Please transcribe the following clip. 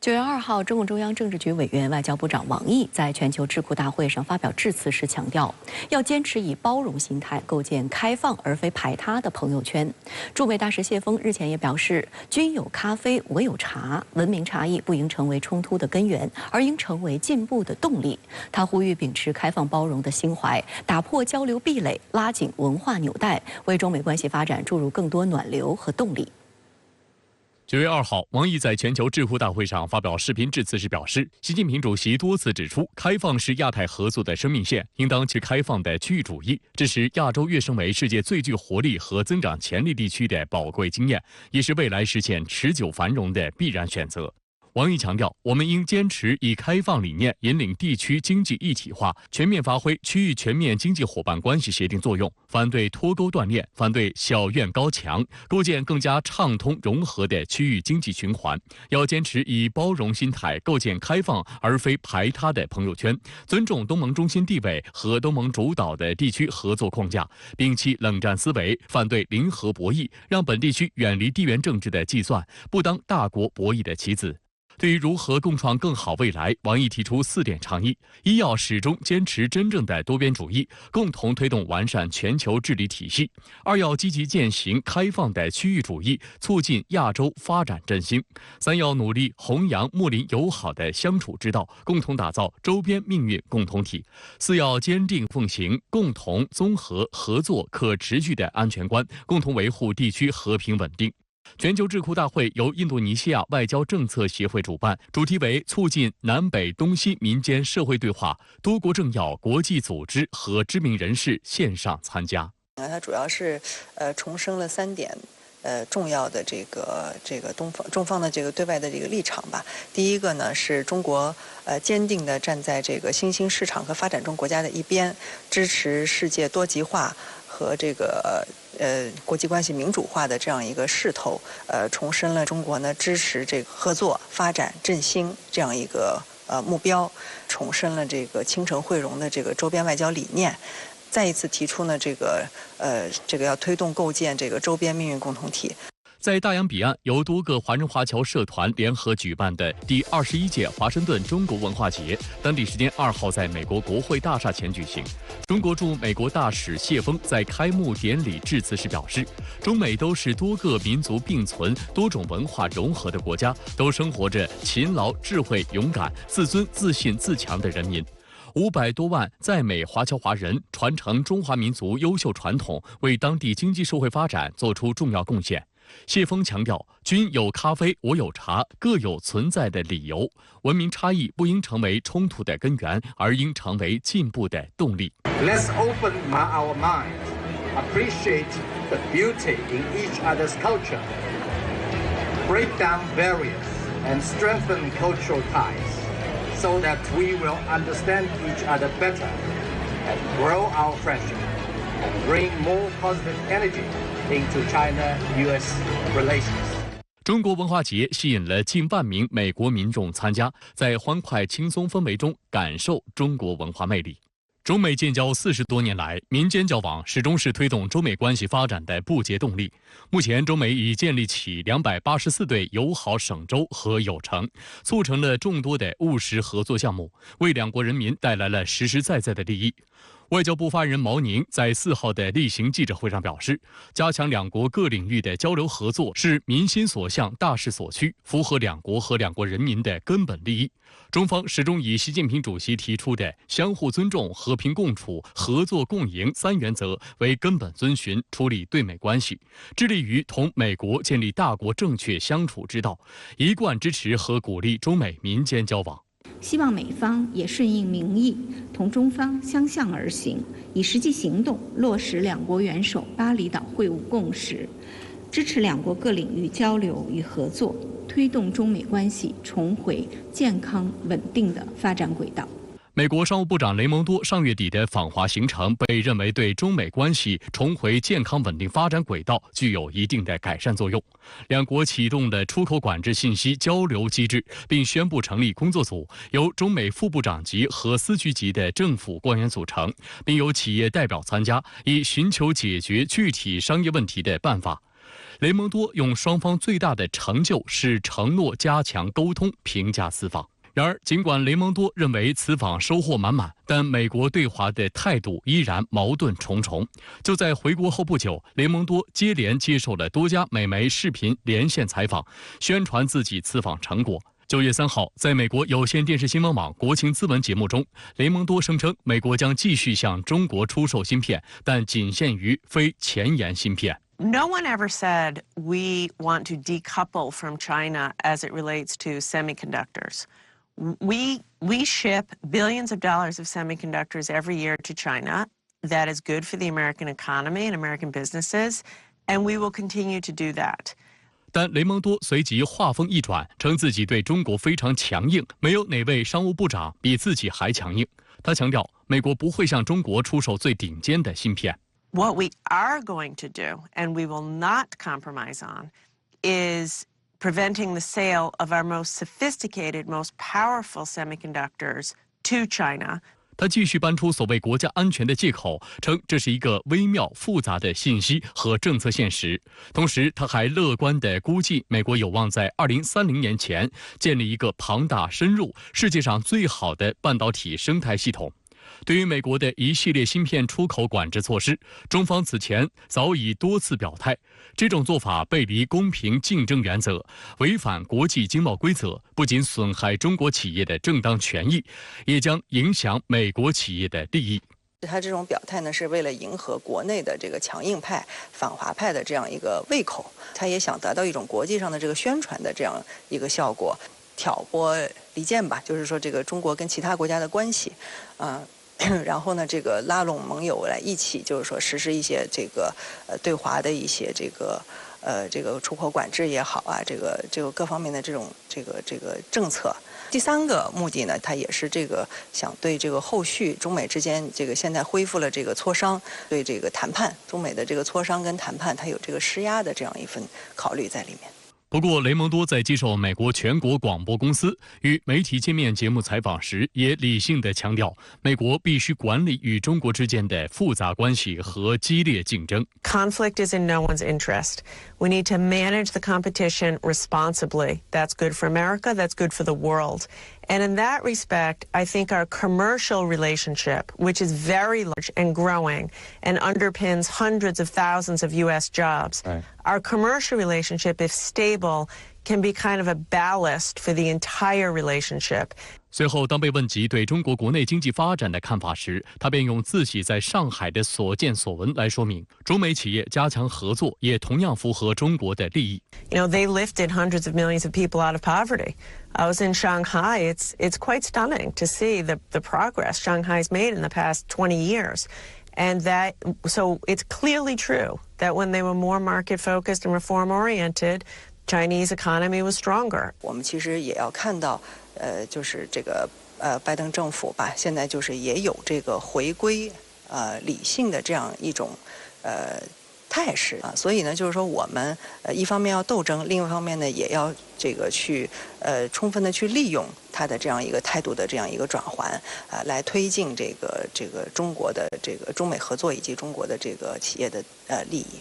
9月2号，中共中央政治局委员、外交部长王毅在全球智库大会上发表致辞时强调，要坚持以包容心态构建开放而非排他的朋友圈。驻美大使谢锋日前也表示，君有咖啡，我有茶，文明差异不应成为冲突的根源，而应成为进步的动力。他呼吁秉持开放包容的心怀，打破交流壁垒，拉紧文化纽带，为中美关系发展注入更多暖流和动力。9月2号，王毅在全球智库大会上发表视频致辞时表示，习近平主席多次指出，开放是亚太合作的生命线，应当持开放的区域主义，这是亚洲跃升为世界最具活力和增长潜力地区的宝贵经验，也是未来实现持久繁荣的必然选择。王毅强调，我们应坚持以开放理念引领地区经济一体化，全面发挥区域全面经济伙伴关系协定作用，反对脱钩断链，反对小院高墙，构建更加畅通融合的区域经济循环。要坚持以包容心态构建开放而非排他的朋友圈，尊重东盟中心地位和东盟主导的地区合作框架，摒弃冷战思维，反对零和博弈，让本地区远离地缘政治的计算，不当大国博弈的棋子。对于如何共创更好未来，王毅提出4点倡议：一要始终坚持真正的多边主义，共同推动完善全球治理体系；二要积极践行开放的区域主义，促进亚洲发展振兴；三要努力弘扬睦邻友好的相处之道，共同打造周边命运共同体；四要坚定奉行共同、综合、合作、可持续的安全观，共同维护地区和平稳定。全球智库大会由印度尼西亚外交政策协会主办，主题为促进南北东西民间社会对话，多国政要、国际组织和知名人士线上参加。它主要是重申了3点重要的这个中方的这个对外的这个立场吧。第一个呢是中国坚定地站在这个新兴市场和发展中国家的一边，支持世界多极化和这个国际关系民主化的这样一个势头，重申了中国呢支持这个合作、发展、振兴这样一个目标，重申了这个倾城汇融的这个周边外交理念，再一次提出呢这个要推动构建这个周边命运共同体。在大洋彼岸，由多个华人华侨社团联合举办的第21届华盛顿中国文化节，当地时间2号在美国国会大厦前举行。中国驻美国大使谢锋在开幕典礼致辞时表示，中美都是多个民族并存、多种文化融合的国家，都生活着勤劳、智慧、勇敢、自尊、自信、自强的人民。500多万在美华侨华人传承中华民族优秀传统，为当地经济社会发展做出重要贡献。谢锋强调，君有咖啡，我有茶，各有存在的理由。文明差异不应成为冲突的根源，而应成为进步的动力。Let's open our minds, appreciate the beauty in each other's culture, break down barriers, and strengthen cultural ties, so that we will understand each other better and grow our friendship and bring more positive energy.into China-US relations. 中国文化节吸引了近万名美国民众参加，在欢快轻松氛围中感受中国文化魅力。中美建交40多年来，民间交往始终是推动中美关系发展的不竭动力。目前，中美已建立起284对友好省州和友城，促成了众多的务实合作项目，为两国人民带来了实实在在的利益。外交部发言人毛宁在4号的例行记者会上表示，加强两国各领域的交流合作是民心所向、大势所趋，符合两国和两国人民的根本利益。中方始终以习近平主席提出的相互尊重、和平共处、合作共赢3原则为根本遵循处理对美关系，致力于同美国建立大国正确相处之道，一贯支持和鼓励中美民间交往。希望美方也顺应民意，同中方相向而行，以实际行动落实两国元首巴厘岛会晤共识，支持两国各领域交流与合作，推动中美关系重回健康稳定的发展轨道。美国商务部长雷蒙多上月底的访华行程被认为对中美关系重回健康稳定发展轨道具有一定的改善作用。两国启动了出口管制信息交流机制，并宣布成立工作组，由中美副部长级和司局级的政府官员组成，并有企业代表参加，以寻求解决具体商业问题的办法。雷蒙多用双方最大的成就是承诺加强沟通评价此访。然而，尽管雷蒙多认为此访收获满满，但美国对华的态度依然矛盾重重。就在回国后不久，雷蒙多接连接受了多家美媒视频连线采访，宣传自己此访成果。9月3号，在美国有线电视新闻网国情咨文节目中，雷蒙多声称美国将继续向中国出售芯片，但仅限于非前沿芯片。No one ever said we want to decouple from China as it relates to semiconductors.We ship billions of dollars of semiconductors every year to China. That is good for the American economy and American businesses, and we will continue to do that. 但雷蒙多随即话锋一转，称自己对中国非常强硬，没有哪位商务部长比自己还强硬。他强调，美国不会向中国出售最顶尖的芯片。What we are going to do, and we will not compromise on, is preventing the sale of our most sophisticated, most powerful semiconductors to China. 他继续搬出所谓国家安全的借口，称这是一个微妙复杂的信息和政策现实。同时，他还乐观地估计，美国有望在2030年前建立一个庞大、深入、世界上最好的半导体生态系统。对于美国的一系列芯片出口管制措施，中方此前早已多次表态，这种做法背离公平竞争原则，违反国际经贸规则，不仅损害中国企业的正当权益，也将影响美国企业的利益。他这种表态呢，是为了迎合国内的这个强硬派、反华派的这样一个胃口，他也想达到一种国际上的这个宣传的这样一个效果，挑拨离间吧，就是说这个中国跟其他国家的关系，然后呢，这个拉拢盟友来一起，就是说实施一些这个对华的一些这个出口管制也好啊，这个各方面的这种这个政策。第三个目的呢，它也是这个想对这个后续中美之间这个现在恢复了这个磋商，对这个谈判，中美的这个磋商跟谈判，它有这个施压的这样一份考虑在里面。不过，雷蒙多在接受美国全国广播公司与媒体见面节目采访时，也理性地强调，美国必须管理与中国之间的复杂关系和激烈竞争。Conflict is in no one's interest. We need to manage the competition responsibly. That's good for America. That's good for the world. And in that respect, I think our commercial relationship, which is very large and growing and underpins hundreds of thousands of U.S. jobs, our commercial relationship, if stable, can be kind of a ballast for the entire relationship. 随后，当被问及对中国国内经济发展的看法时，他便用自己在上海的所见所闻来说明，中美企业加强合作也同样符合中国的利益。You know, they lifted hundreds of millions of people out of poverty. I was in Shanghai. It's quite stunning to see the progress Shanghai's made in the past 20 years. And so it's clearly true that when they were more market-focused and reform-oriented, Chinese economy was stronger. 我们其实也要看到，就是这个拜登政府吧，现在就是也有这个回归理性的这样一种态势啊，所以呢，就是说我们一方面要斗争，另一方面呢，也要这个去充分的去利用它的这样一个态度的这样一个转换来推进这个中国的这个中美合作以及中国的这个企业的利益。